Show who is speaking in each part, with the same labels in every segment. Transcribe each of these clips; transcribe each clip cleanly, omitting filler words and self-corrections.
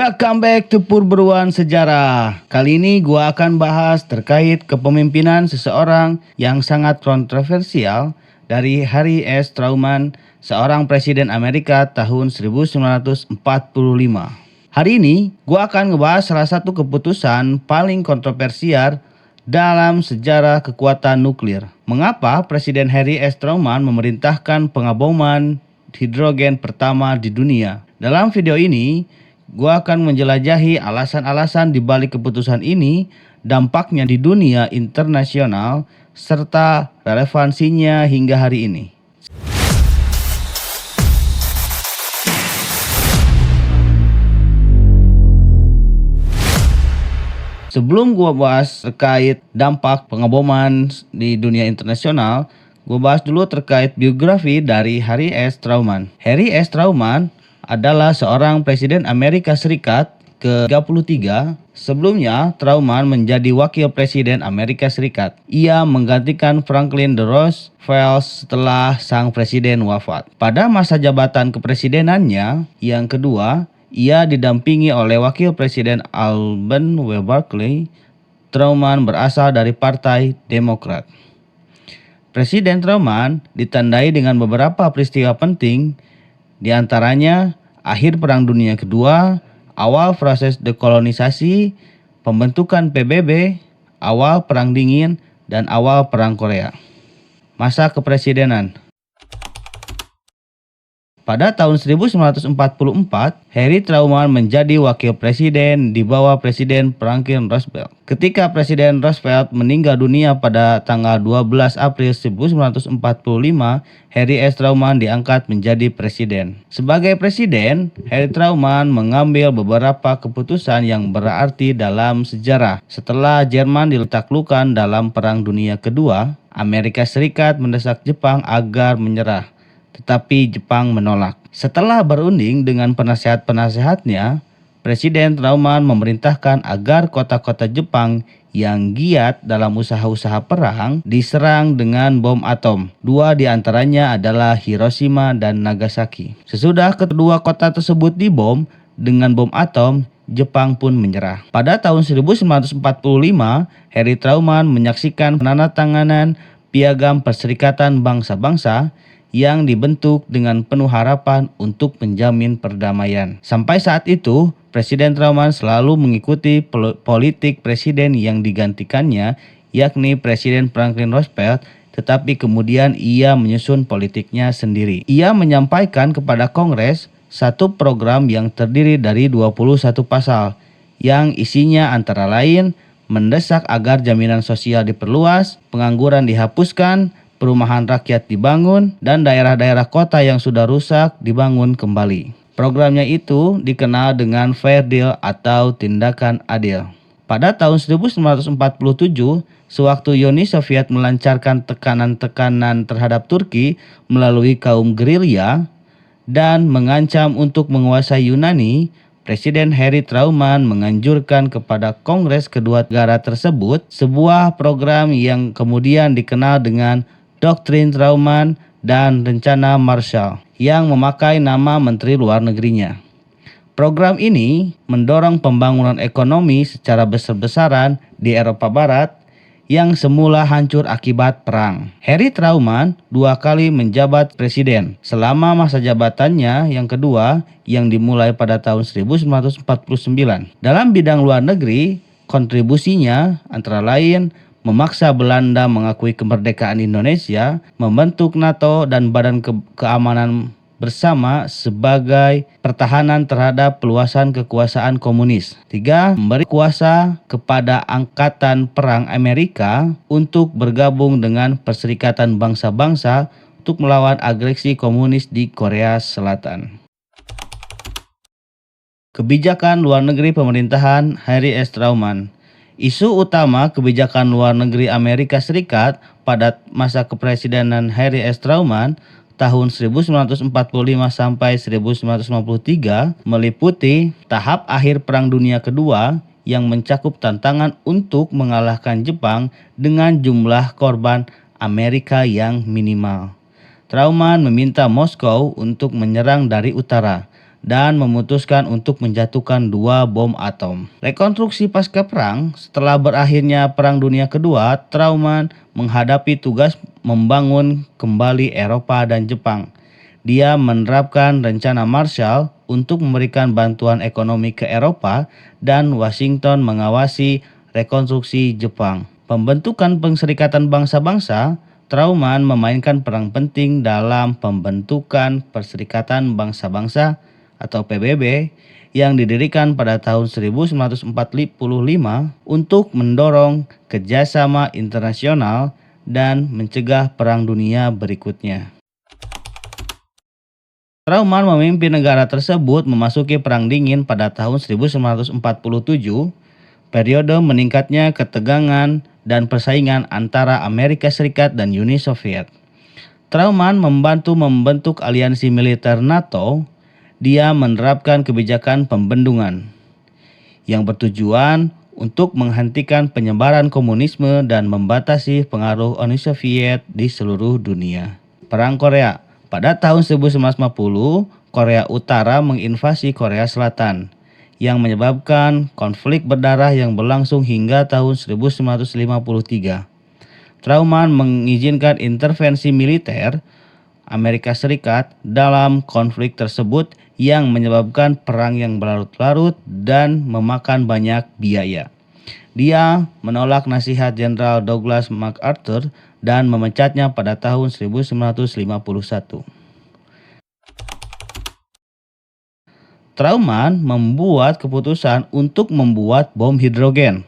Speaker 1: Welcome back to Purberuan Sejarah. Kali ini gua akan bahas terkait kepemimpinan seseorang yang sangat kontroversial dari Harry S. Truman, seorang presiden Amerika tahun 1945. Hari ini gua akan ngebahas salah satu keputusan paling kontroversial dalam sejarah kekuatan nuklir. Mengapa Presiden Harry S. Truman memerintahkan pengaboman hidrogen pertama di dunia? Dalam video ini gua akan menjelajahi alasan-alasan di balik keputusan ini, dampaknya di dunia internasional, serta relevansinya hingga hari ini. Sebelum gua bahas terkait dampak pengaboman di dunia internasional, gua bahas dulu terkait biografi dari Harry S. Truman. Harry S. Truman adalah seorang presiden Amerika Serikat ke-33. Sebelumnya, Truman menjadi wakil presiden Amerika Serikat. Ia menggantikan Franklin D. Roosevelt setelah sang presiden wafat. Pada masa jabatan kepresidenannya yang kedua, ia didampingi oleh wakil presiden Alben W. Barkley. Truman berasal dari Partai Demokrat. Presiden Truman ditandai dengan beberapa peristiwa penting, di antaranya akhir Perang Dunia Kedua, awal proses dekolonisasi, pembentukan PBB, awal Perang Dingin, dan awal Perang Korea. Masa kepresidenan. Pada tahun 1944, Harry Truman menjadi wakil presiden di bawah Presiden Franklin Roosevelt. Ketika Presiden Roosevelt meninggal dunia pada tanggal 12 April 1945, Harry S. Truman diangkat menjadi presiden. Sebagai presiden, Harry Truman mengambil beberapa keputusan yang berarti dalam sejarah. Setelah Jerman ditaklukkan dalam Perang Dunia Kedua, Amerika Serikat mendesak Jepang agar menyerah, tetapi Jepang menolak. Setelah berunding dengan penasehat-penasehatnya, Presiden Truman memerintahkan agar kota-kota Jepang yang giat dalam usaha-usaha perang diserang dengan bom atom. Dua di antaranya adalah Hiroshima dan Nagasaki. Sesudah kedua kota tersebut dibom dengan bom atom, Jepang pun menyerah. Pada tahun 1945, Harry Truman menyaksikan penandatanganan Piagam Perserikatan Bangsa-Bangsa yang dibentuk dengan penuh harapan untuk menjamin perdamaian. Sampai saat itu, Presiden Truman selalu mengikuti politik presiden yang digantikannya, yakni Presiden Franklin Roosevelt, tetapi kemudian ia menyusun politiknya sendiri. Ia menyampaikan kepada Kongres satu program yang terdiri dari 21 pasal, yang isinya antara lain mendesak agar jaminan sosial diperluas, pengangguran dihapuskan, perumahan rakyat dibangun, dan daerah-daerah kota yang sudah rusak dibangun kembali. Programnya itu dikenal dengan Fair Deal atau tindakan adil. Pada tahun 1947, sewaktu Uni Soviet melancarkan tekanan-tekanan terhadap Turki melalui kaum gerilya dan mengancam untuk menguasai Yunani, Presiden Harry Truman menganjurkan kepada Kongres kedua negara tersebut sebuah program yang kemudian dikenal dengan Doktrin Truman dan Rencana Marshall yang memakai nama Menteri Luar Negerinya. Program ini mendorong pembangunan ekonomi secara besar-besaran di Eropa Barat yang semula hancur akibat perang. Harry Truman dua kali menjabat presiden. Selama masa jabatannya yang kedua yang dimulai pada tahun 1949. Dalam bidang luar negeri, kontribusinya antara lain memaksa Belanda mengakui kemerdekaan Indonesia, membentuk NATO dan Badan Keamanan Bersama sebagai pertahanan terhadap peluasan kekuasaan komunis. 3. Memberi kuasa kepada Angkatan Perang Amerika untuk bergabung dengan Perserikatan Bangsa-Bangsa untuk melawan agresi komunis di Korea Selatan. Kebijakan luar negeri pemerintahan Harry S. Truman. Isu utama kebijakan luar negeri Amerika Serikat pada masa kepresidenan Harry S. Truman tahun 1945 sampai 1953 meliputi tahap akhir Perang Dunia Kedua yang mencakup tantangan untuk mengalahkan Jepang dengan jumlah korban Amerika yang minimal. Truman meminta Moskow untuk menyerang dari utara dan memutuskan untuk menjatuhkan 2 bom atom. Rekonstruksi pasca perang, setelah berakhirnya Perang Dunia Kedua, Truman menghadapi tugas membangun kembali Eropa dan Jepang. Dia menerapkan rencana Marshall untuk memberikan bantuan ekonomi ke Eropa dan Washington mengawasi rekonstruksi Jepang. Pembentukan Perserikatan Bangsa-Bangsa, Truman memainkan peran penting dalam pembentukan Perserikatan Bangsa-Bangsa atau PBB yang didirikan pada tahun 1945 untuk mendorong kerjasama internasional dan mencegah perang dunia berikutnya. Truman memimpin negara tersebut memasuki Perang Dingin pada tahun 1947, periode meningkatnya ketegangan dan persaingan antara Amerika Serikat dan Uni Soviet. Truman membantu membentuk aliansi militer NATO. Dia menerapkan kebijakan pembendungan yang bertujuan untuk menghentikan penyebaran komunisme dan membatasi pengaruh Uni Soviet di seluruh dunia. Perang Korea. Pada tahun 1950, Korea Utara menginvasi Korea Selatan, yang menyebabkan konflik berdarah yang berlangsung hingga tahun 1953. Truman mengizinkan intervensi militer Amerika Serikat dalam konflik tersebut yang menyebabkan perang yang berlarut-larut dan memakan banyak biaya. Dia menolak nasihat Jenderal Douglas MacArthur dan memecatnya pada tahun 1951. Truman membuat keputusan untuk membuat bom hidrogen.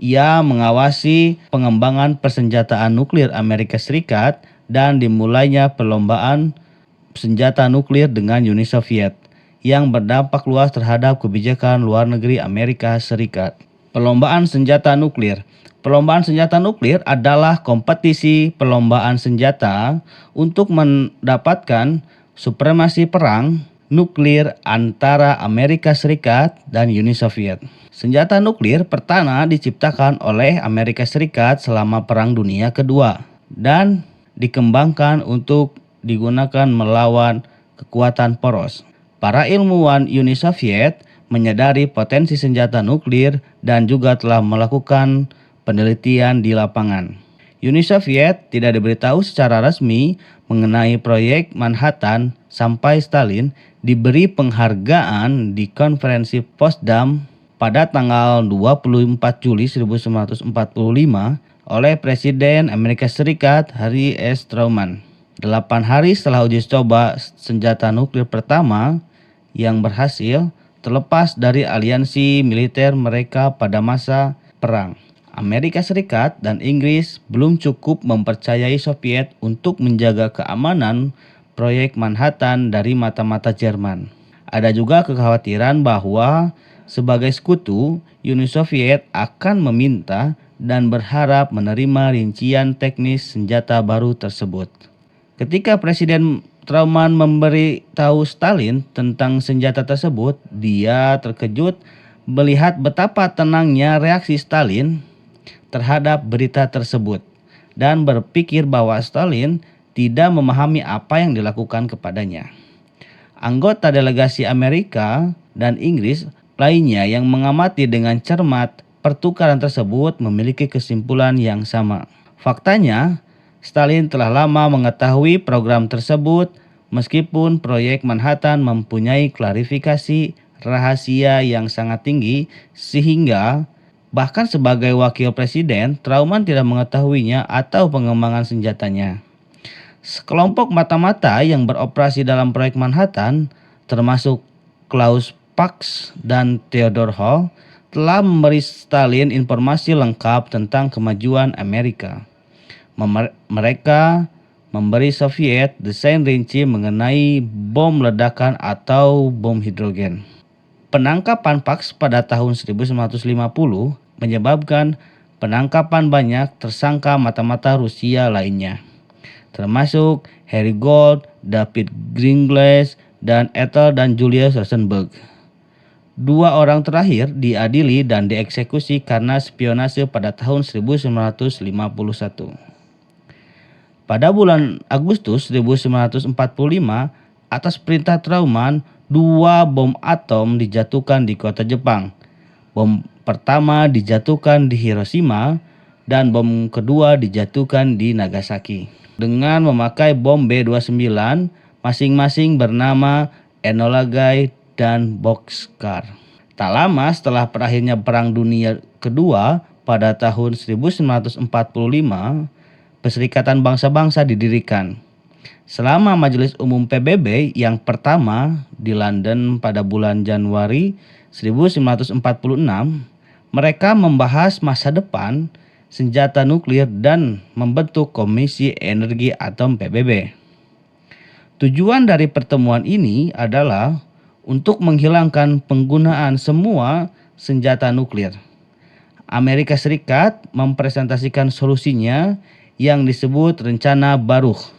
Speaker 1: Ia mengawasi pengembangan persenjataan nuklir Amerika Serikat dan dimulainya perlombaan senjata nuklir dengan Uni Soviet yang berdampak luas terhadap kebijakan luar negeri Amerika Serikat. Perlombaan senjata nuklir. Perlombaan senjata nuklir adalah kompetisi perlombaan senjata untuk mendapatkan supremasi perang nuklir antara Amerika Serikat dan Uni Soviet. Senjata nuklir pertama diciptakan oleh Amerika Serikat selama Perang Dunia Kedua dan dikembangkan untuk digunakan melawan kekuatan poros. Para ilmuwan Uni Soviet menyadari potensi senjata nuklir dan juga telah melakukan penelitian di lapangan. Uni Soviet tidak diberitahu secara resmi mengenai proyek Manhattan sampai Stalin diberi penghargaan di konferensi Potsdam pada tanggal 24 Juli 1945 oleh Presiden Amerika Serikat Harry S. Truman. 8 hari setelah uji coba senjata nuklir pertama yang berhasil terlepas dari aliansi militer mereka pada masa perang. Amerika Serikat dan Inggris belum cukup mempercayai Soviet untuk menjaga keamanan proyek Manhattan dari mata-mata Jerman. Ada juga kekhawatiran bahwa sebagai sekutu, Uni Soviet akan meminta dan berharap menerima rincian teknis senjata baru tersebut. Ketika Presiden Truman memberitahu Stalin tentang senjata tersebut, dia terkejut melihat betapa tenangnya reaksi Stalin terhadap berita tersebut dan berpikir bahwa Stalin tidak memahami apa yang dilakukan kepadanya. Anggota delegasi Amerika dan Inggris lainnya yang mengamati dengan cermat pertukaran tersebut memiliki kesimpulan yang sama. Faktanya, Stalin telah lama mengetahui program tersebut meskipun proyek Manhattan mempunyai klarifikasi rahasia yang sangat tinggi sehingga bahkan sebagai wakil presiden, Truman tidak mengetahuinya atau pengembangan senjatanya. Sekelompok mata-mata yang beroperasi dalam proyek Manhattan, termasuk Klaus Pax dan Theodore Hall, telah memberi Stalin informasi lengkap tentang kemajuan Amerika. Mereka memberi Soviet desain rinci mengenai bom ledakan atau bom hidrogen. Penangkapan Pax pada tahun 1950 menyebabkan penangkapan banyak tersangka mata-mata Rusia lainnya, termasuk Harry Gold, David Greenglass, dan Ethel dan Julius Rosenberg. 2 orang terakhir diadili dan dieksekusi karena spionase pada tahun 1951. Pada bulan Agustus 1945, atas perintah Truman, dua bom atom dijatuhkan di kota Jepang. Bom pertama dijatuhkan di Hiroshima dan bom kedua dijatuhkan di Nagasaki dengan memakai bom B-29 masing-masing bernama Enola Gay dan Boxcar. Tak lama setelah berakhirnya Perang Dunia Kedua pada tahun 1945, Perserikatan Bangsa-Bangsa didirikan. Selama Majelis Umum PBB yang pertama di London pada bulan Januari 1946, mereka membahas masa depan senjata nuklir dan membentuk Komisi Energi Atom PBB. Tujuan dari pertemuan ini adalah untuk menghilangkan penggunaan semua senjata nuklir. Amerika Serikat mempresentasikan solusinya yang disebut Rencana Baruch.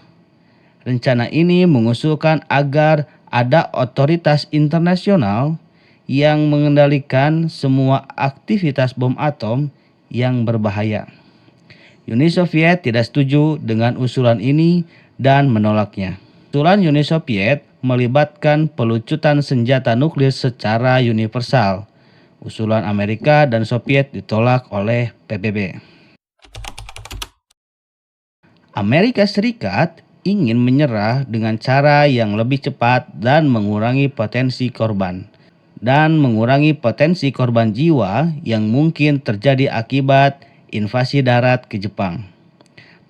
Speaker 1: Rencana ini mengusulkan agar ada otoritas internasional yang mengendalikan semua aktivitas bom atom yang berbahaya. Uni Soviet tidak setuju dengan usulan ini dan menolaknya. Usulan Uni Soviet melibatkan pelucutan senjata nuklir secara universal. Usulan Amerika dan Soviet ditolak oleh PBB. Amerika Serikat ingin menyerah dengan cara yang lebih cepat dan mengurangi potensi korban jiwa yang mungkin terjadi akibat invasi darat ke Jepang.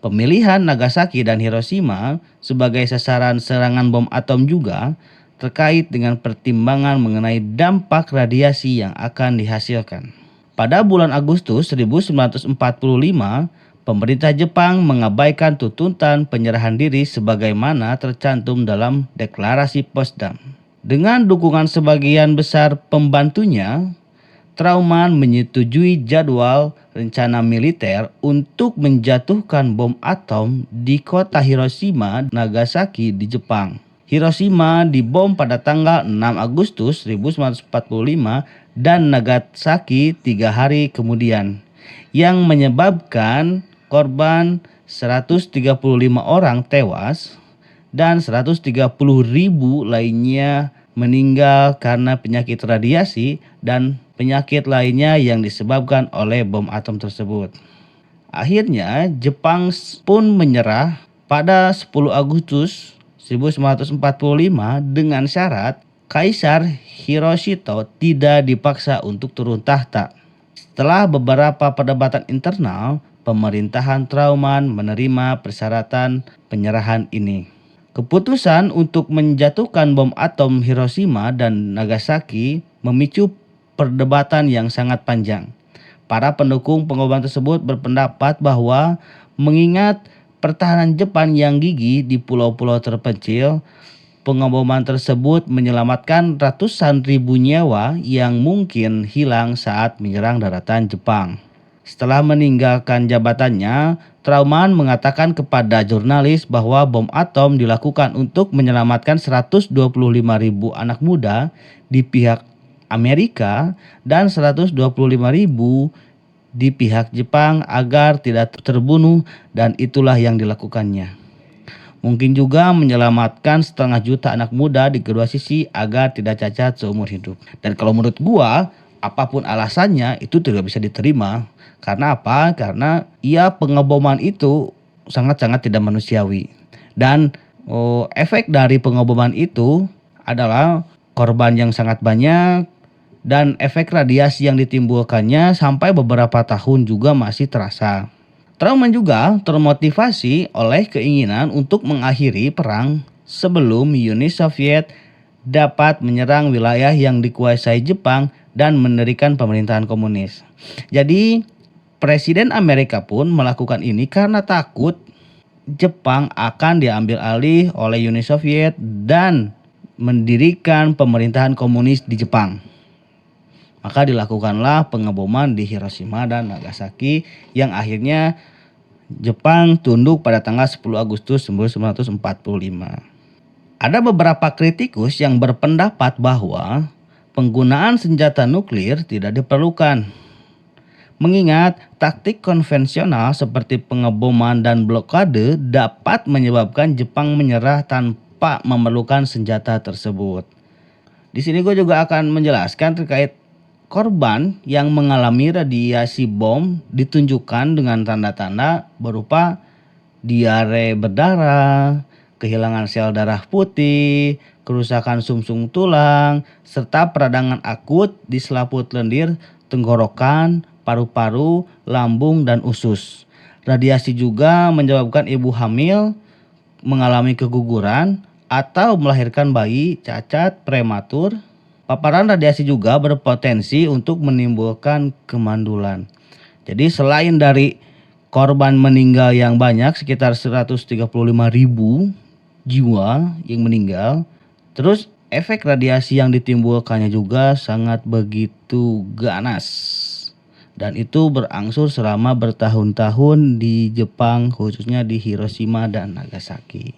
Speaker 1: Pemilihan Nagasaki dan Hiroshima sebagai sasaran serangan bom atom juga terkait dengan pertimbangan mengenai dampak radiasi yang akan dihasilkan. Pada bulan Agustus 1945, pemerintah Jepang mengabaikan tuntutan penyerahan diri sebagaimana tercantum dalam Deklarasi Potsdam. Dengan dukungan sebagian besar pembantunya, Truman menyetujui jadwal rencana militer untuk menjatuhkan bom atom di kota Hiroshima, Nagasaki di Jepang. Hiroshima dibom pada tanggal 6 Agustus 1945 dan Nagasaki 3 hari kemudian, yang menyebabkan korban 135 orang tewas dan 130.000 lainnya meninggal karena penyakit radiasi dan penyakit lainnya yang disebabkan oleh bom atom tersebut. Akhirnya Jepang pun menyerah pada 10 Agustus 1945 dengan syarat Kaisar Hirohito tidak dipaksa untuk turun tahta. Setelah beberapa perdebatan internal, pemerintahan Truman menerima persyaratan penyerahan ini. Keputusan untuk menjatuhkan bom atom Hiroshima dan Nagasaki memicu perdebatan yang sangat panjang. Para pendukung pengumuman tersebut berpendapat bahwa mengingat pertahanan Jepang yang gigih di pulau-pulau terpencil, pengeboman tersebut menyelamatkan ratusan ribu nyawa yang mungkin hilang saat menyerang daratan Jepang. Setelah meninggalkan jabatannya, Truman mengatakan kepada jurnalis bahwa bom atom dilakukan untuk menyelamatkan 125.000 anak muda di pihak Amerika dan 125.000 di pihak Jepang agar tidak terbunuh, dan itulah yang dilakukannya. Mungkin juga menyelamatkan 500.000 anak muda di kedua sisi agar tidak cacat seumur hidup. Dan kalau menurut gua, apapun alasannya itu tidak bisa diterima. Karena apa? Karena pengeboman itu sangat-sangat tidak manusiawi. Dan efek dari pengeboman itu adalah korban yang sangat banyak dan efek radiasi yang ditimbulkannya sampai beberapa tahun juga masih terasa. Truman juga termotivasi oleh keinginan untuk mengakhiri perang sebelum Uni Soviet dapat menyerang wilayah yang dikuasai Jepang dan mendirikan pemerintahan komunis. Jadi Presiden Amerika pun melakukan ini karena takut Jepang akan diambil alih oleh Uni Soviet dan mendirikan pemerintahan komunis di Jepang. Maka dilakukanlah pengeboman di Hiroshima dan Nagasaki yang akhirnya Jepang tunduk pada tanggal 10 Agustus 1945. Ada beberapa kritikus yang berpendapat bahwa penggunaan senjata nuklir tidak diperlukan. Mengingat taktik konvensional seperti pengeboman dan blokade dapat menyebabkan Jepang menyerah tanpa memerlukan senjata tersebut. Di sini gue juga akan menjelaskan terkait korban yang mengalami radiasi bom ditunjukkan dengan tanda-tanda berupa diare berdarah, kehilangan sel darah putih, kerusakan sumsum tulang, serta peradangan akut di selaput lendir, tenggorokan, paru-paru, lambung, dan usus. Radiasi juga menyebabkan ibu hamil mengalami keguguran atau melahirkan bayi cacat prematur. Paparan radiasi juga berpotensi untuk menimbulkan kemandulan. Jadi selain dari korban meninggal yang banyak sekitar 135.000 jiwa yang meninggal, terus efek radiasi yang ditimbulkannya juga sangat begitu ganas. Dan itu berangsur selama bertahun-tahun di Jepang, khususnya di Hiroshima dan Nagasaki.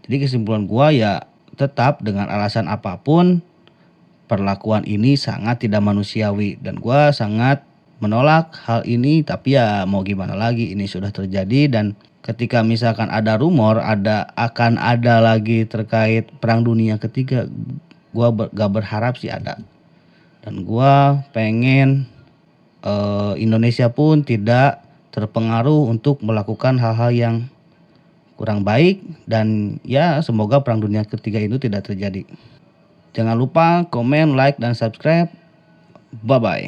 Speaker 1: Jadi kesimpulan gua ya tetap dengan alasan apapun perlakuan ini sangat tidak manusiawi dan gua sangat menolak hal ini, tapi ya mau gimana lagi, ini sudah terjadi. Dan ketika misalkan ada rumor akan ada lagi terkait perang dunia ketiga, gua gak berharap sih ada. Dan gua pengen Indonesia pun tidak terpengaruh untuk melakukan hal-hal yang kurang baik, dan ya semoga perang dunia ketiga itu tidak terjadi. Jangan lupa komen, like, dan subscribe. Bye bye.